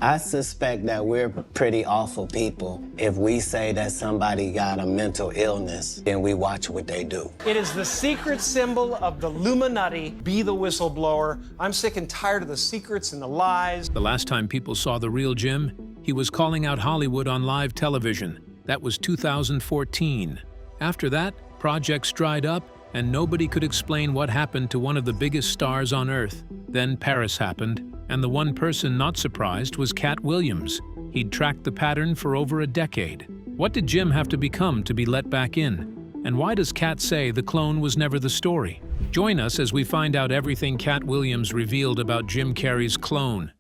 I suspect that we're pretty awful people. If we say that somebody got a mental illness, then we watch what they do. It is the secret symbol of the Illuminati. Be the whistleblower. I'm sick and tired of the secrets and the lies. The last time people saw the real Jim, he was calling out Hollywood on live television. That was 2014. After that, projects dried up, and nobody could explain what happened to one of the biggest stars on Earth. Then Paris happened, and the one person not surprised was Katt Williams. He'd tracked the pattern for over a decade. What did Jim have to become to be let back in? And why does Katt say the clone was never the story? Join us as we find out everything Katt Williams revealed about Jim Carrey's clone,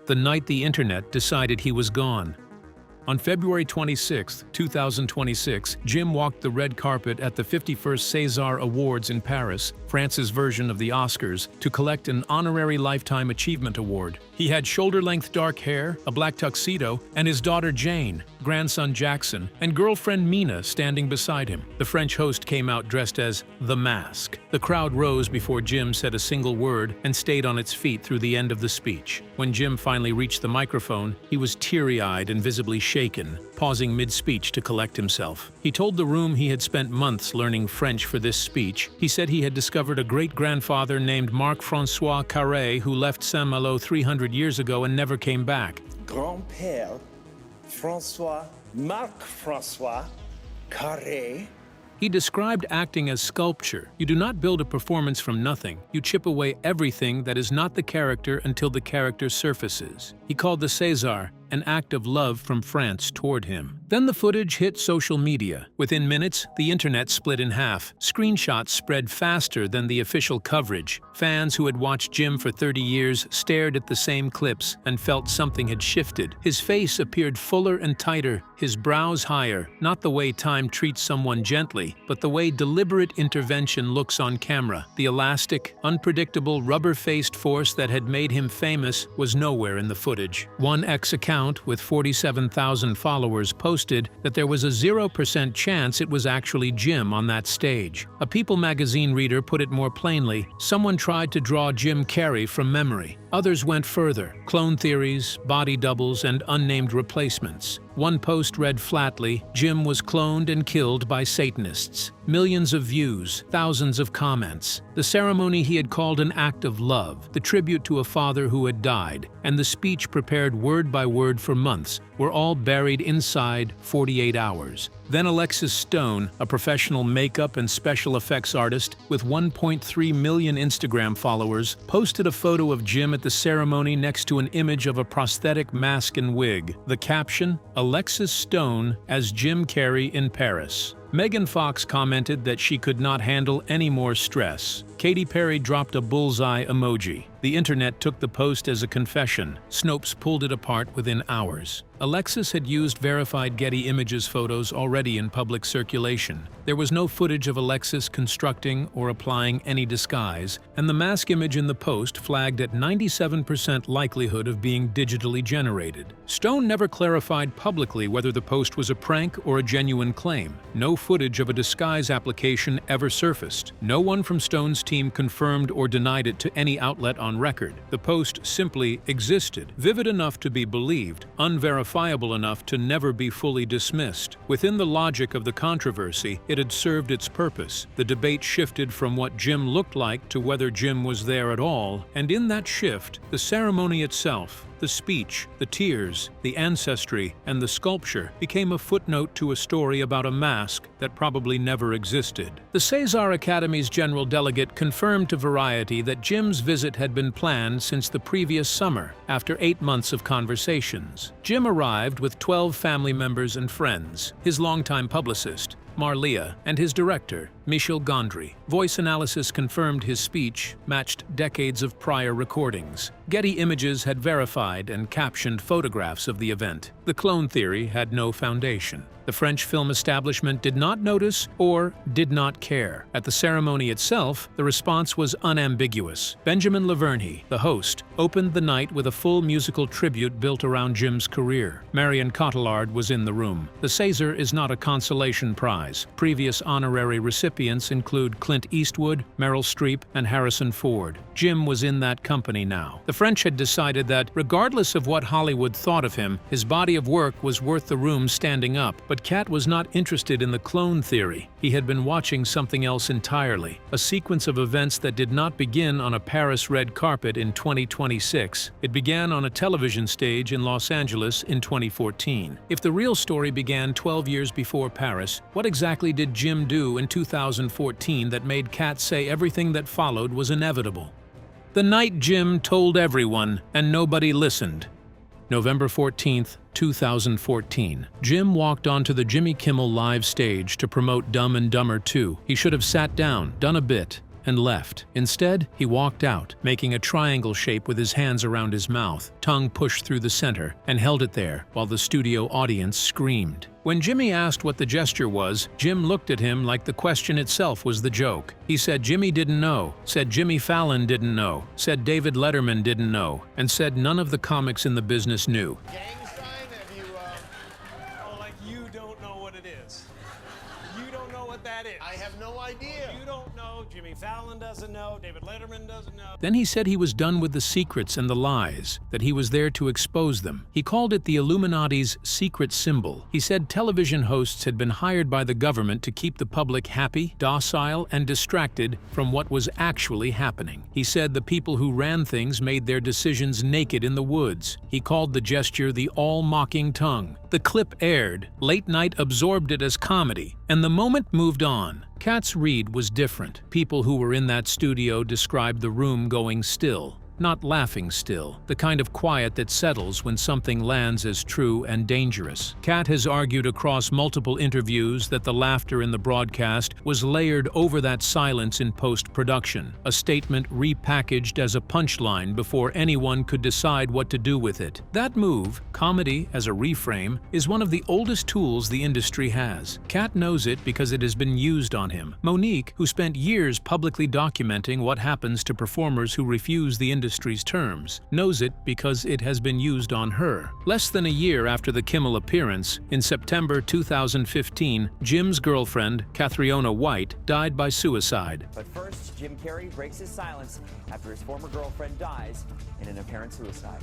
the night the internet decided he was gone. On February 26, 2026, Jim walked the red carpet at the 51st César Awards in Paris, France's version of the Oscars, to collect an honorary Lifetime Achievement Award. He had shoulder-length dark hair, a black tuxedo, and his daughter Jane, grandson Jackson, and girlfriend Mina standing beside him. The French host came out dressed as The Mask. The crowd rose before Jim said a single word and stayed on its feet through the end of the speech. When Jim finally reached the microphone, he was teary-eyed and visibly shaken, pausing mid-speech to collect himself. He told the room he had spent months learning French for this speech. He said he had discovered a great-grandfather named Marc-François Carré who left Saint-Malo 300 years ago and never came back. Grand-père Marc-François Carré. He described acting as sculpture. You do not build a performance from nothing. You chip away everything that is not the character until the character surfaces. He called the César an act of love from France toward him. Then the footage hit social media. Within minutes, the internet split in half. Screenshots spread faster than the official coverage. Fans who had watched Jim for 30 years stared at the same clips and felt something had shifted. His face appeared fuller and tighter, his brows higher, not the way time treats someone gently, but the way deliberate intervention looks on camera. The elastic, unpredictable, rubber-faced force that had made him famous was nowhere in the footage. One X account with 47,000 followers posted that there was a 0% chance it was actually Jim on that stage. A People magazine reader put it more plainly: someone tried to draw Jim Carrey from memory. Others went further: clone theories, body doubles, and unnamed replacements. One post read flatly, "Jim was cloned and killed by Satanists." Millions of views, thousands of comments. The ceremony he had called an act of love, the tribute to a father who had died, and the speech prepared word by word for months were all buried inside 48 hours. Then Alexis Stone, a professional makeup and special effects artist with 1.3 million Instagram followers, posted a photo of Jim at the ceremony next to an image of a prosthetic mask and wig. The caption, "Alexis Stone as Jim Carrey in Paris." Megan Fox commented that she could not handle any more stress. Katy Perry dropped a bullseye emoji. The internet took the post as a confession. Snopes pulled it apart within hours. Alexis had used verified Getty Images photos already in public circulation. There was no footage of Alexis constructing or applying any disguise, and the mask image in the post flagged at 97% likelihood of being digitally generated. Stone never clarified publicly whether the post was a prank or a genuine claim. No footage of a disguise application ever surfaced. No one from Stone's team confirmed or denied it to any outlet on record. The post simply existed, vivid enough to be believed, unverifiable enough to never be fully dismissed. Within the logic of the controversy, it had served its purpose. The debate shifted from what Jim looked like to whether Jim was there at all, and in that shift, the ceremony itself, the speech, the tears, the ancestry, and the sculpture became a footnote to a story about a mask that probably never existed. The César Academy's general delegate confirmed to Variety that Jim's visit had been planned since the previous summer, after 8 months of conversations. Jim arrived with 12 family members and friends, his longtime publicist, Marlia, and his director, Michel Gondry. Voice analysis confirmed his speech matched decades of prior recordings. Getty Images had verified and captioned photographs of the event. The clone theory had no foundation. The French film establishment did not notice or did not care. At the ceremony itself, the response was unambiguous. Benjamin Lavergne, the host, opened the night with a full musical tribute built around Jim's career. Marion Cotillard was in the room. The César is not a consolation prize. franchise. Previous honorary recipients include Clint Eastwood, Meryl Streep, and Harrison Ford. Jim was in that company now. The French had decided that, regardless of what Hollywood thought of him, his body of work was worth the room standing up. But Katt was not interested in the clone theory. He had been watching something else entirely, a sequence of events that did not begin on a Paris red carpet in 2026. It began on a television stage in Los Angeles in 2014. If the real story began 12 years before Paris, what exactly did Jim do in 2014 that made Katt say everything that followed was inevitable? The night Jim told everyone and nobody listened. November 14th, 2014. Jim walked onto the Jimmy Kimmel Live stage to promote Dumb and Dumber 2. He should have sat down, done a bit, and left. Instead, he walked out, making a triangle shape with his hands around his mouth, tongue pushed through the center, and held it there while the studio audience screamed. When Jimmy asked what the gesture was, Jim looked at him like the question itself was the joke. He said Jimmy didn't know, said Jimmy Fallon didn't know, said David Letterman didn't know, and said none of the comics in the business knew. Gang sign, have you, oh, like you don't know what it is. You don't know what that is. I have no idea. You don't know, Jimmy Fallon doesn't know, David Letterman doesn't know. Then he said he was done with the secrets and the lies, that he was there to expose them. He called it the Illuminati's secret symbol. He said television hosts had been hired by the government to keep the public happy, docile, and distracted from what was actually happening. He said the people who ran things made their decisions naked in the woods. He called the gesture the all-mocking tongue. The clip aired, late night absorbed it as comedy, and the moment moved on. Katt's read was different. People who were in that studio described the room going still, not laughing still, the kind of quiet that settles when something lands as true and dangerous. Katt has argued across multiple interviews that the laughter in the broadcast was layered over that silence in post-production, a statement repackaged as a punchline before anyone could decide what to do with it. That move, comedy as a reframe, is one of the oldest tools the industry has. Katt knows it because it has been used on him. Monique, who spent years publicly documenting what happens to performers who refuse the industry's terms, knows it because it has been used on her. Less than a year after the Kimmel appearance, in September 2015, Jim's girlfriend, Catriona White, died by suicide. But first, Jim Carrey breaks his silence after his former girlfriend dies in an apparent suicide.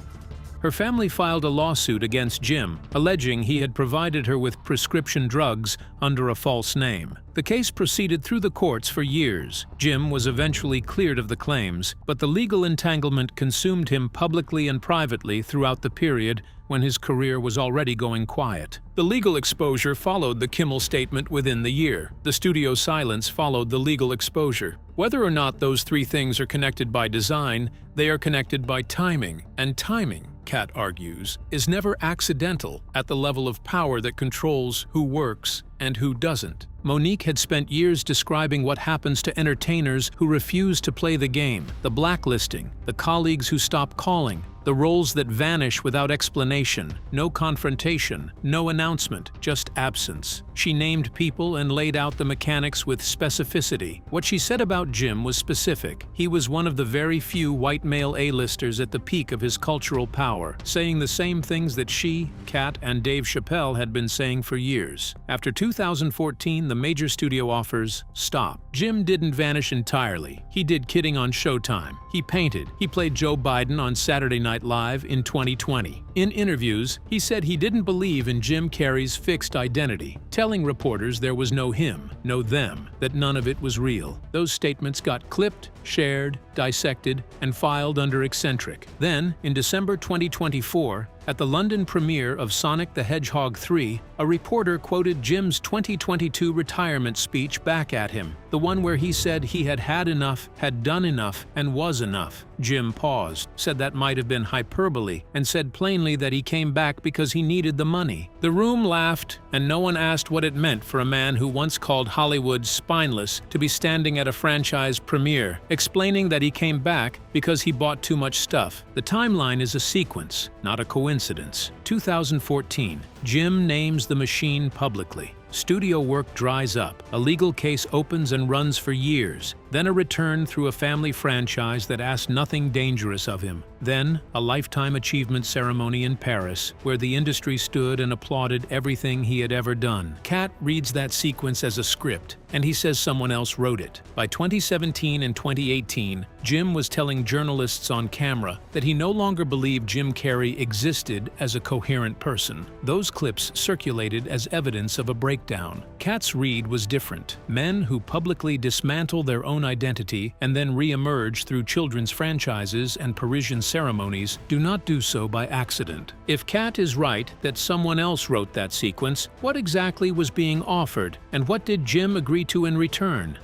Her family filed a lawsuit against Jim, alleging he had provided her with prescription drugs under a false name. The case proceeded through the courts for years. Jim was eventually cleared of the claims, but the legal entanglement consumed him publicly and privately throughout the period when his career was already going quiet. The legal exposure followed the Kimmel statement within the year. The studio silence followed the legal exposure. Whether or not those three things are connected by design, they are connected by timing, and timing, Katt argues, is never accidental at the level of power that controls who works and who doesn't. Monique had spent years describing what happens to entertainers who refuse to play the game, the blacklisting, the colleagues who stop calling, the roles that vanish without explanation, no confrontation, no announcement, just absence. She named people and laid out the mechanics with specificity. What she said about Jim was specific. He was one of the very few white male A-listers at the peak of his cultural power, saying the same things that she, Katt, and Dave Chappelle had been saying for years. After 2014, the major studio offers stopped. Jim didn't vanish entirely. He did Kidding on Showtime. He painted. He played Joe Biden on Saturday Night Live in 2020. In interviews, he said he didn't believe in Jim Carrey's fixed identity, telling reporters there was no him, no them, that none of it was real. Those statements got clipped, shared, dissected, and filed under eccentric. Then, in December 2024, at the London premiere of Sonic the Hedgehog 3, a reporter quoted Jim's 2022 retirement speech back at him, the one where he said he had had enough, had done enough, and was enough. Jim paused, said that might have been hyperbole, and said plainly that he came back because he needed the money. The room laughed, and no one asked what it meant for a man who once called Hollywood spineless to be standing at a franchise premiere, explaining that he came back because he bought too much stuff. The timeline is a sequence, not a coincidence. 2014, Jim names the machine publicly. Studio work dries up, a legal case opens and runs for years, then a return through a family franchise that asked nothing dangerous of him. Then, a lifetime achievement ceremony in Paris, where the industry stood and applauded everything he had ever done. Katt reads that sequence as a script, and he says someone else wrote it. By 2017 and 2018, Jim was telling journalists on camera that he no longer believed Jim Carrey existed as a coherent person. Those clips circulated as evidence of a breakdown. Katt's read was different. Men who publicly dismantle their own identity and then re-emerge through children's franchises and Parisian ceremonies do not do so by accident. If Katt is right that someone else wrote that sequence, what exactly was being offered, and what did Jim agree to in return?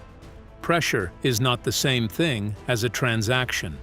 Pressure is not the same thing as a transaction.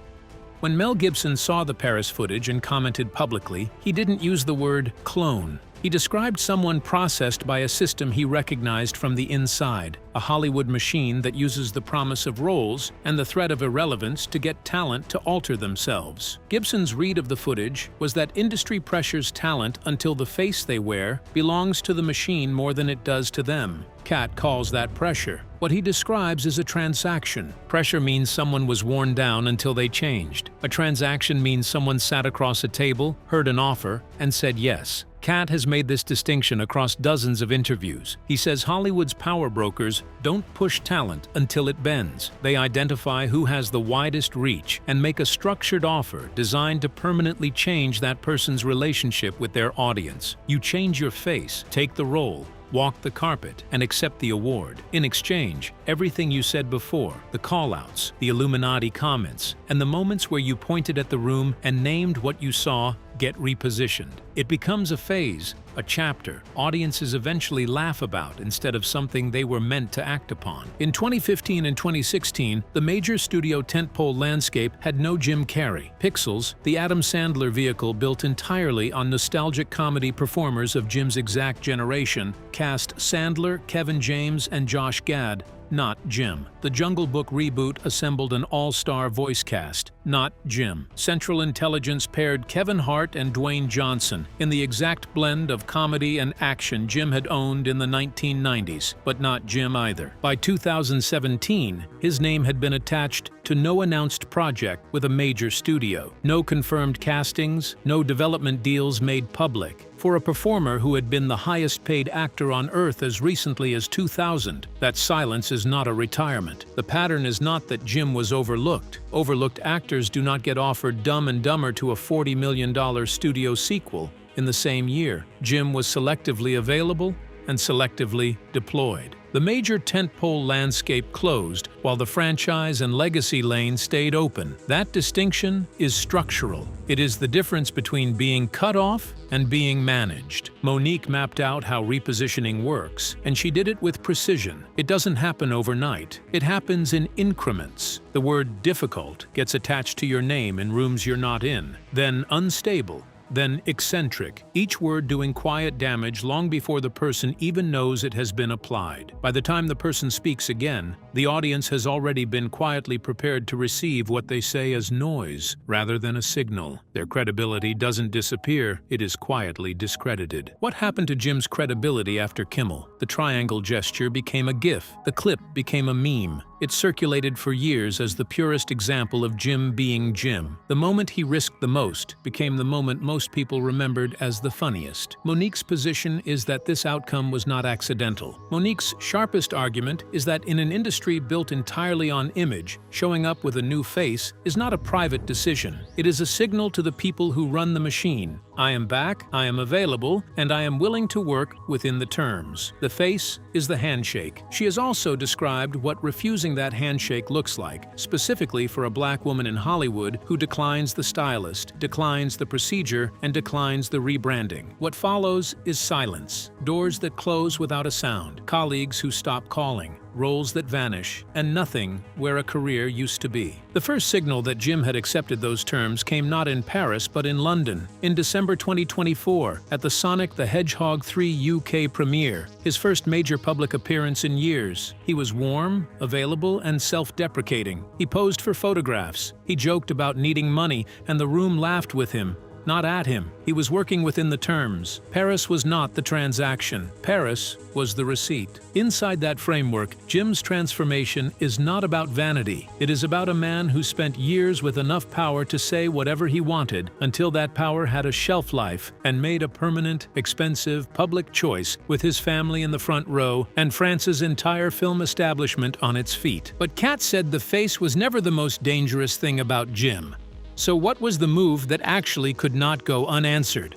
When Mel Gibson saw the Paris footage and commented publicly, he didn't use the word clone. He described someone processed by a system he recognized from the inside, a Hollywood machine that uses the promise of roles and the threat of irrelevance to get talent to alter themselves. Gibson's read of the footage was that industry pressures talent until the face they wear belongs to the machine more than it does to them. Katt calls that pressure. What he describes is a transaction. Pressure means someone was worn down until they changed. A transaction means someone sat across a table, heard an offer, and said yes. Katt has made this distinction across dozens of interviews. He says Hollywood's power brokers don't push talent until it bends. They identify who has the widest reach and make a structured offer designed to permanently change that person's relationship with their audience. You change your face, take the role, walk the carpet, and accept the award. In exchange, everything you said before, the call-outs, the Illuminati comments, and the moments where you pointed at the room and named what you saw, get repositioned. It becomes a phase, a chapter, audiences eventually laugh about instead of something they were meant to act upon. In 2015 and 2016, the major studio tentpole landscape had no Jim Carrey. Pixels, the Adam Sandler vehicle built entirely on nostalgic comedy performers of Jim's exact generation, cast Sandler, Kevin James, and Josh Gad, not Jim. The Jungle Book reboot assembled an all-star voice cast, not Jim. Central Intelligence paired Kevin Hart and Dwayne Johnson in the exact blend of comedy and action Jim had owned in the 1990s, but not Jim either. By 2017, his name had been attached to no announced project with a major studio. No confirmed castings, no development deals made public. For a performer who had been the highest-paid actor on Earth as recently as 2000, that silence is not a retirement. The pattern is not that Jim was overlooked. Overlooked actors do not get offered Dumb and Dumber to a $40 million studio sequel in the same year. Jim was selectively available and selectively deployed. The major tentpole landscape closed while the franchise and legacy lane stayed open. That distinction is structural. It is the difference between being cut off and being managed. Monique mapped out how repositioning works, and she did it with precision. It doesn't happen overnight. It happens in increments. The word difficult gets attached to your name in rooms you're not in, then unstable, then eccentric, each word doing quiet damage long before the person even knows it has been applied. By the time the person speaks again, the audience has already been quietly prepared to receive what they say as noise rather than a signal. Their credibility doesn't disappear, it is quietly discredited. What happened to Jim's credibility after Kimmel? The triangle gesture became a GIF. The clip became a meme. It circulated for years as the purest example of Jim being Jim. The moment he risked the most became the moment most people remembered as the funniest. Monique's position is that this outcome was not accidental. Monique's sharpest argument is that in an industry built entirely on image, showing up with a new face is not a private decision. It is a signal to the people who run the machine. I am back, I am available, and I am willing to work within the terms. The face is the handshake. She has also described what refusing that handshake looks like, specifically for a black woman in Hollywood who declines the stylist, declines the procedure, and declines the rebranding. What follows is silence, doors that close without a sound, colleagues who stop calling, roles that vanish, and nothing where a career used to be. The first signal that Jim had accepted those terms came not in Paris but in London, in December 2024, at the Sonic the Hedgehog 3 UK premiere, his first major public appearance in years. He was warm, available, and self-deprecating. He posed for photographs. He joked about needing money, and the room laughed with him. not at him. He was working within the terms. Paris was not the transaction. Paris was the receipt. Inside that framework, Jim's transformation is not about vanity. It is about a man who spent years with enough power to say whatever he wanted until that power had a shelf life and made a permanent, expensive, public choice with his family in the front row and France's entire film establishment on its feet. But Katt said the face was never the most dangerous thing about Jim. So what was the move that actually could not go unanswered?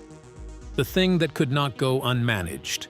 The thing that could not go unmanaged.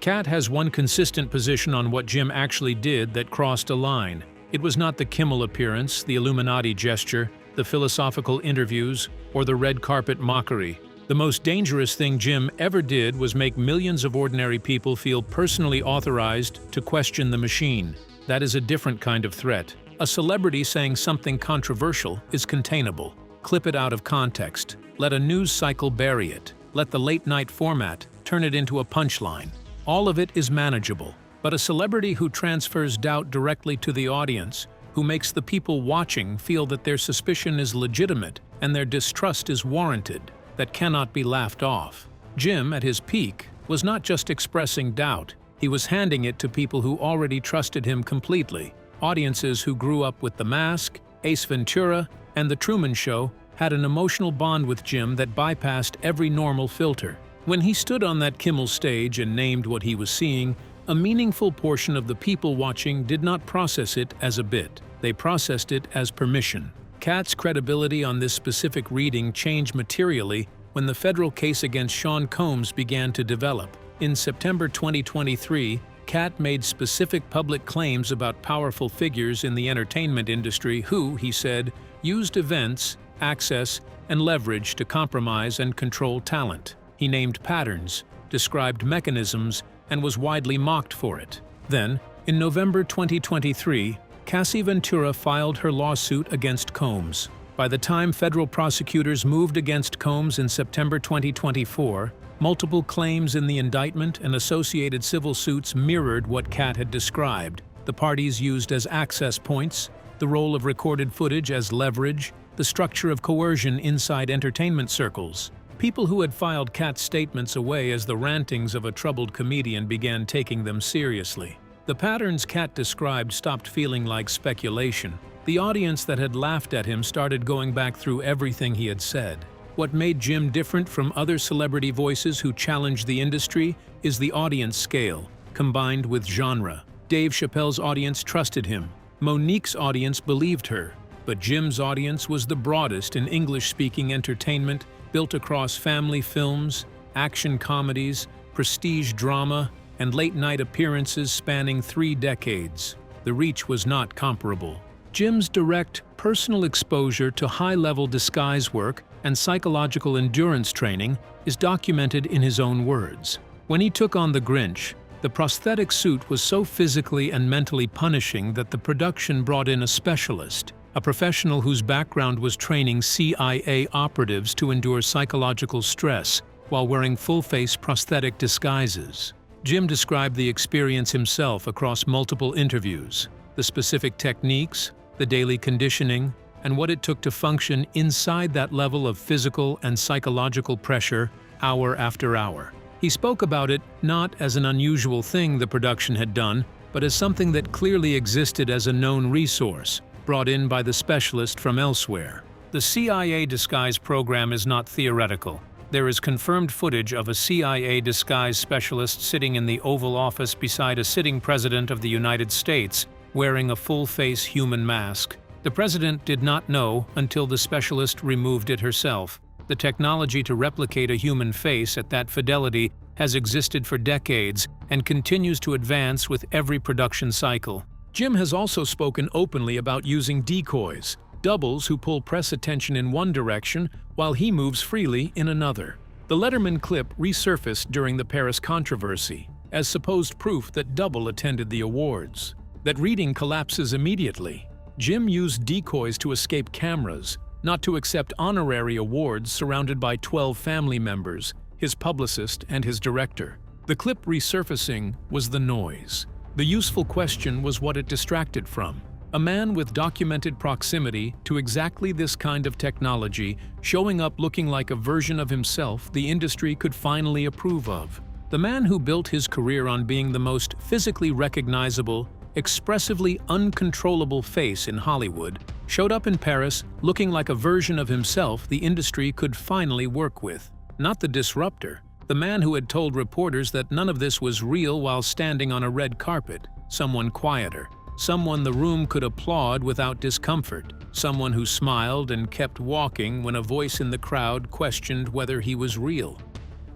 Katt has one consistent position on what Jim actually did that crossed a line. It was not the Kimmel appearance, the Illuminati gesture, the philosophical interviews, or the red carpet mockery. The most dangerous thing Jim ever did was make millions of ordinary people feel personally authorized to question the machine. That is a different kind of threat. A celebrity saying something controversial is containable. Clip it out of context. Let a news cycle bury it. Let the late-night format turn it into a punchline. All of it is manageable. But a celebrity who transfers doubt directly to the audience, who makes the people watching feel that their suspicion is legitimate and their distrust is warranted, that cannot be laughed off. Jim, at his peak, was not just expressing doubt. He was handing it to people who already trusted him completely. Audiences who grew up with The Mask, Ace Ventura, and The Truman Show had an emotional bond with Jim that bypassed every normal filter. When he stood on that Kimmel stage and named what he was seeing, a meaningful portion of the people watching did not process it as a bit. They processed it as permission. Katt's credibility on this specific reading changed materially when the federal case against Sean Combs began to develop. In September 2023, Katt made specific public claims about powerful figures in the entertainment industry who, he said, used events, access, and leverage to compromise and control talent. He named patterns, described mechanisms, and was widely mocked for it. Then, in November 2023, Cassie Ventura filed her lawsuit against Combs. By the time federal prosecutors moved against Combs in September 2024, multiple claims in the indictment and associated civil suits mirrored what Katt had described. The parties used as access points, the role of recorded footage as leverage, the structure of coercion inside entertainment circles. People who had filed Katt's statements away as the rantings of a troubled comedian began taking them seriously. The patterns Katt described stopped feeling like speculation. The audience that had laughed at him started going back through everything he had said. What made Jim different from other celebrity voices who challenged the industry is the audience scale, combined with genre. Dave Chappelle's audience trusted him. Monique's audience believed her. But Jim's audience was the broadest in English-speaking entertainment, built across family films, action comedies, prestige drama, and late-night appearances spanning 3 decades. The reach was not comparable. Jim's direct, personal exposure to high-level disguise work and psychological endurance training is documented in his own words. When he took on the Grinch, the prosthetic suit was so physically and mentally punishing that the production brought in a specialist, a professional whose background was training CIA operatives to endure psychological stress while wearing full-face prosthetic disguises. Jim described the experience himself across multiple interviews, the specific techniques, the daily conditioning, and what it took to function inside that level of physical and psychological pressure hour after hour. He spoke about it not as an unusual thing the production had done, but as something that clearly existed as a known resource, brought in by the specialist from elsewhere. The CIA disguise program is not theoretical. There is confirmed footage of a CIA disguise specialist sitting in the Oval Office beside a sitting president of the United States, wearing a full-face human mask. The president did not know until the specialist removed it herself. The technology to replicate a human face at that fidelity has existed for decades and continues to advance with every production cycle. Jim has also spoken openly about using decoys, doubles who pull press attention in one direction while he moves freely in another. The Letterman clip resurfaced during the Paris controversy as supposed proof that Double attended the awards. That reading collapses immediately. Jim used decoys to escape cameras, not to accept honorary awards surrounded by 12 family members, his publicist and his director. The clip resurfacing was the noise. The useful question was what it distracted from. A man with documented proximity to exactly this kind of technology, showing up looking like a version of himself the industry could finally approve of. The man who built his career on being the most physically recognizable, expressively uncontrollable face in Hollywood, showed up in Paris looking like a version of himself the industry could finally work with. Not the disruptor, the man who had told reporters that none of this was real while standing on a red carpet, someone quieter. Someone the room could applaud without discomfort. Someone who smiled and kept walking when a voice in the crowd questioned whether he was real.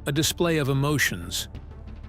A display of emotions.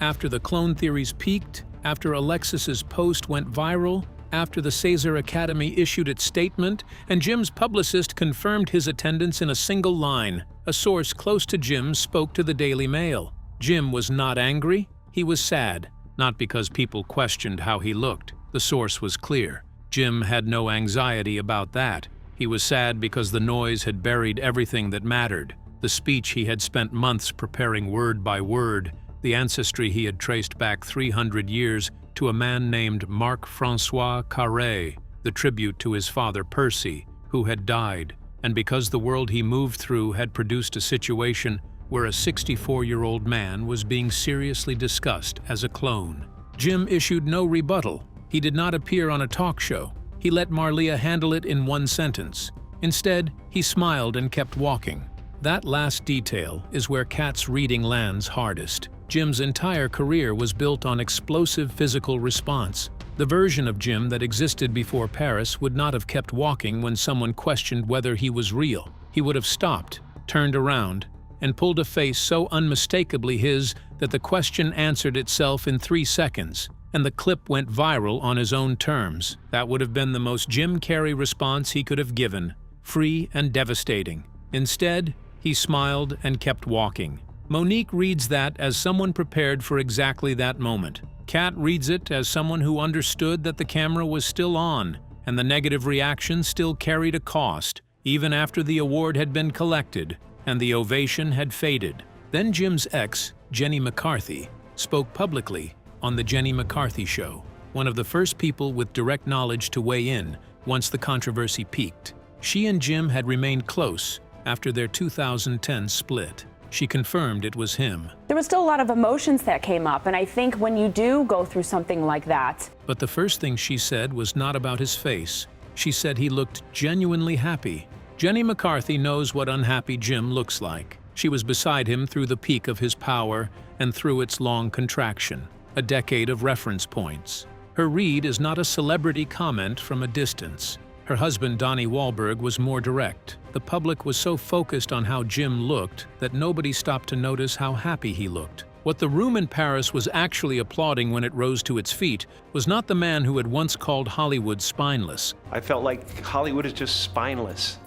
After the clone theories peaked, after Alexis's post went viral, after the César Academy issued its statement, and Jim's publicist confirmed his attendance in a single line, a source close to Jim spoke to the Daily Mail. Jim was not angry, he was sad, not because people questioned how he looked. The source was clear. Jim had no anxiety about that. He was sad because the noise had buried everything that mattered. The speech he had spent months preparing word by word, the ancestry he had traced back 300 years to a man named Marc-François Carré, the tribute to his father Percy, who had died, and because the world he moved through had produced a situation where a 64-year-old man was being seriously discussed as a clone. Jim issued no rebuttal. He did not appear on a talk show. He let Marlia handle it in one sentence. Instead, he smiled and kept walking. That last detail is where Katt's reading lands hardest. Jim's entire career was built on explosive physical response. The version of Jim that existed before Paris would not have kept walking when someone questioned whether he was real. He would have stopped, turned around, and pulled a face so unmistakably his that the question answered itself in 3 seconds. And the clip went viral on his own terms. That would have been the most Jim Carrey response he could have given, free and devastating. Instead, he smiled and kept walking. Monique reads that as someone prepared for exactly that moment. Katt reads it as someone who understood that the camera was still on, and the negative reaction still carried a cost, even after the award had been collected and the ovation had faded. Then Jim's ex, Jenny McCarthy, spoke publicly on The Jenny McCarthy Show, one of the first people with direct knowledge to weigh in once the controversy peaked. She and Jim had remained close after their 2010 split. She confirmed it was him. There was still a lot of emotions that came up, and I think when you do go through something like that. But the first thing she said was not about his face. She said he looked genuinely happy. Jenny McCarthy knows what unhappy Jim looks like. She was beside him through the peak of his power and through its long contraction. A decade of reference points. Her read is not a celebrity comment from a distance. Her husband, Donnie Wahlberg, was more direct. The public was so focused on how Jim looked that nobody stopped to notice how happy he looked. What the room in Paris was actually applauding when it rose to its feet was not the man who had once called Hollywood spineless. I felt like Hollywood is just spineless,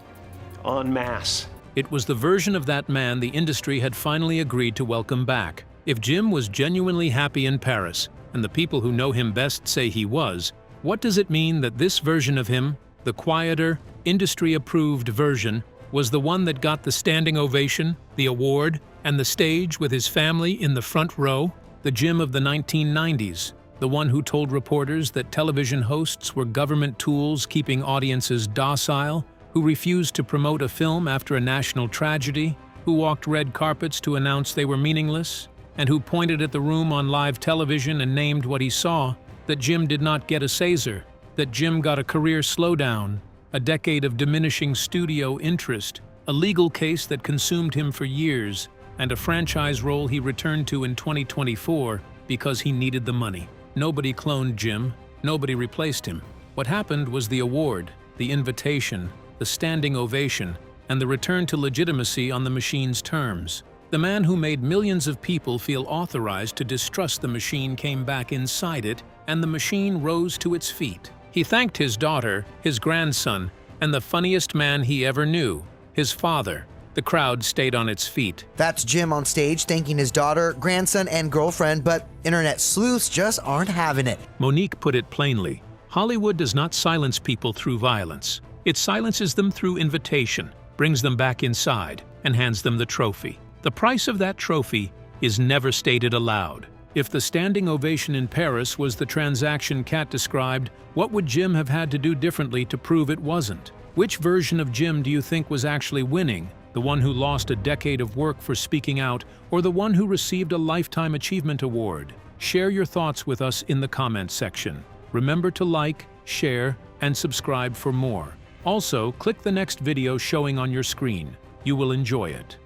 en masse. It was the version of that man the industry had finally agreed to welcome back. If Jim was genuinely happy in Paris, and the people who know him best say he was, what does it mean that this version of him, the quieter, industry-approved version, was the one that got the standing ovation, the award, and the stage with his family in the front row? The Jim of the 1990s, the one who told reporters that television hosts were government tools keeping audiences docile, who refused to promote a film after a national tragedy, who walked red carpets to announce they were meaningless, and who pointed at the room on live television and named what he saw, that Jim did not get a César, that Jim got a career slowdown, a decade of diminishing studio interest, a legal case that consumed him for years, and a franchise role he returned to in 2024 because he needed the money. Nobody cloned Jim, nobody replaced him. What happened was the award, the invitation, the standing ovation, and the return to legitimacy on the machine's terms. The man who made millions of people feel authorized to distrust the machine came back inside it, and the machine rose to its feet. He thanked his daughter, his grandson, and the funniest man he ever knew, his father. The crowd stayed on its feet. That's Jim on stage thanking his daughter, grandson, and girlfriend, but internet sleuths just aren't having it. Monique put it plainly. Hollywood does not silence people through violence. It silences them through invitation, brings them back inside, and hands them the trophy. The price of that trophy is never stated aloud. If the standing ovation in Paris was the transaction Katt described, what would Jim have had to do differently to prove it wasn't? Which version of Jim do you think was actually winning? The one who lost a decade of work for speaking out, or the one who received a Lifetime Achievement Award? Share your thoughts with us in the comments section. Remember to like, share, and subscribe for more. Also, click the next video showing on your screen. You will enjoy it.